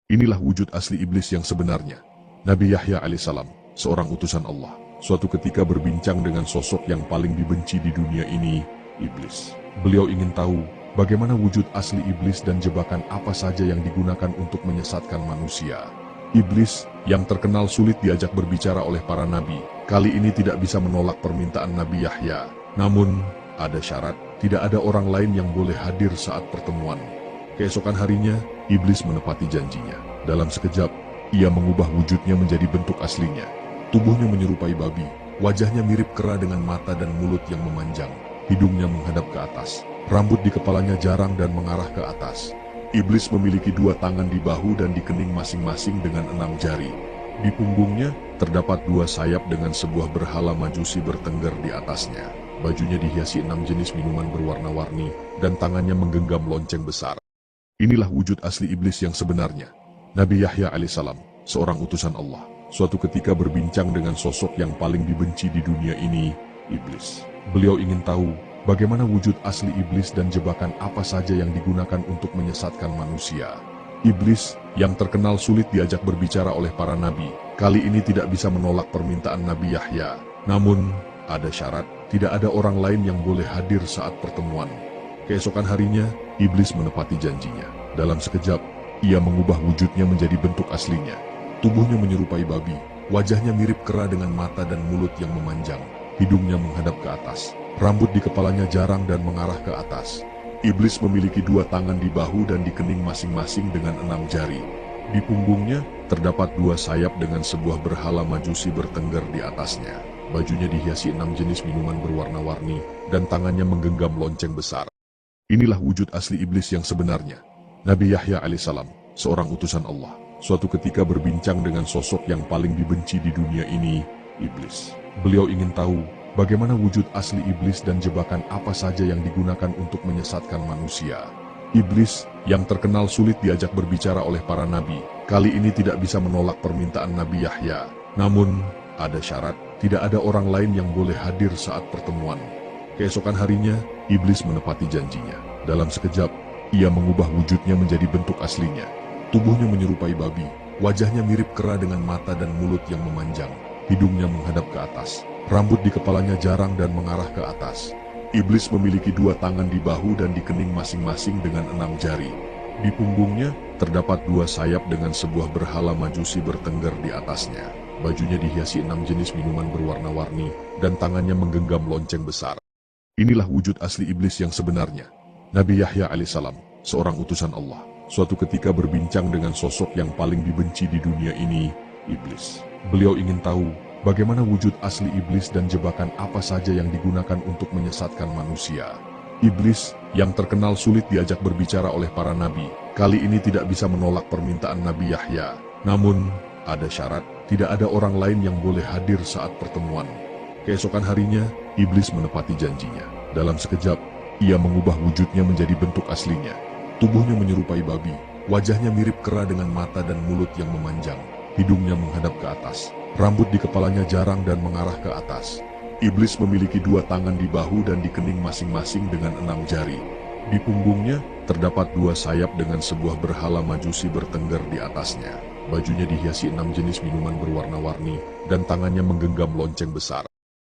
Inilah wujud asli iblis yang sebenarnya. Nabi Yahya alaihissalam, seorang utusan Allah, suatu ketika berbincang dengan sosok yang paling dibenci di dunia ini, iblis. Beliau ingin tahu bagaimana wujud asli iblis dan jebakan apa saja yang digunakan untuk menyesatkan manusia. Iblis, yang terkenal sulit diajak berbicara oleh para nabi, kali ini tidak bisa menolak permintaan Nabi Yahya. Namun, ada syarat, tidak ada orang lain yang boleh hadir saat pertemuan. Keesokan harinya, iblis menepati janjinya. Dalam sekejap, ia mengubah wujudnya menjadi bentuk aslinya. Tubuhnya menyerupai babi, wajahnya mirip kera dengan mata dan mulut yang memanjang. Hidungnya menghadap ke atas, rambut di kepalanya jarang dan mengarah ke atas. Iblis memiliki 2 tangan di bahu dan di kening masing-masing dengan 6 jari. Di punggungnya, terdapat 2 sayap dengan sebuah berhala majusi bertengger di atasnya. Bajunya dihiasi 6 jenis minuman berwarna-warni, dan tangannya menggenggam lonceng besar. Inilah wujud asli iblis yang sebenarnya. Nabi Yahya alaihissalam, seorang utusan Allah, suatu ketika berbincang dengan sosok yang paling dibenci di dunia ini, iblis. Beliau ingin tahu bagaimana wujud asli iblis dan jebakan apa saja yang digunakan untuk menyesatkan manusia. Iblis, yang terkenal sulit diajak berbicara oleh para nabi, kali ini tidak bisa menolak permintaan Nabi Yahya. Namun, ada syarat, tidak ada orang lain yang boleh hadir saat pertemuan. Keesokan harinya, iblis menepati janjinya. Dalam sekejap, ia mengubah wujudnya menjadi bentuk aslinya. Tubuhnya menyerupai babi, wajahnya mirip kera dengan mata dan mulut yang memanjang. Hidungnya menghadap ke atas, rambut di kepalanya jarang dan mengarah ke atas. Iblis memiliki 2 tangan di bahu dan di kening masing-masing dengan 6 jari. Di punggungnya, terdapat 2 sayap dengan sebuah berhala majusi bertengger di atasnya. Bajunya dihiasi 6 jenis minuman berwarna-warni, dan tangannya menggenggam lonceng besar. Inilah wujud asli iblis yang sebenarnya. Nabi Yahya alaihissalam, seorang utusan Allah, suatu ketika berbincang dengan sosok yang paling dibenci di dunia ini, iblis. Beliau ingin tahu bagaimana wujud asli iblis dan jebakan apa saja yang digunakan untuk menyesatkan manusia. Iblis, yang terkenal sulit diajak berbicara oleh para nabi, kali ini tidak bisa menolak permintaan Nabi Yahya. Namun, ada syarat, tidak ada orang lain yang boleh hadir saat pertemuan. Keesokan harinya, iblis menepati janjinya. Dalam sekejap, ia mengubah wujudnya menjadi bentuk aslinya. Tubuhnya menyerupai babi, wajahnya mirip kera dengan mata dan mulut yang memanjang. Hidungnya menghadap ke atas, rambut di kepalanya jarang dan mengarah ke atas. Iblis memiliki 2 tangan di bahu dan di kening masing-masing dengan 6 jari. Di punggungnya, terdapat 2 sayap dengan sebuah berhala majusi bertengger di atasnya. Bajunya dihiasi 6 jenis minuman berwarna-warni, dan tangannya menggenggam lonceng besar. Inilah wujud asli iblis yang sebenarnya. Nabi Yahya alaihissalam, seorang utusan Allah, suatu ketika berbincang dengan sosok yang paling dibenci di dunia ini, iblis. Beliau ingin tahu bagaimana wujud asli iblis dan jebakan apa saja yang digunakan untuk menyesatkan manusia. Iblis, yang terkenal sulit diajak berbicara oleh para nabi, kali ini tidak bisa menolak permintaan Nabi Yahya. Namun, ada syarat, tidak ada orang lain yang boleh hadir saat pertemuan. Keesokan harinya, iblis menepati janjinya. Dalam sekejap, ia mengubah wujudnya menjadi bentuk aslinya. Tubuhnya menyerupai babi, wajahnya mirip kera dengan mata dan mulut yang memanjang. Hidungnya menghadap ke atas, rambut di kepalanya jarang dan mengarah ke atas. Iblis memiliki 2 tangan di bahu dan di kening masing-masing dengan 6 jari. Di punggungnya, terdapat 2 sayap dengan sebuah berhala majusi bertengger di atasnya. Bajunya dihiasi 6 jenis minuman berwarna-warni, dan tangannya menggenggam lonceng besar.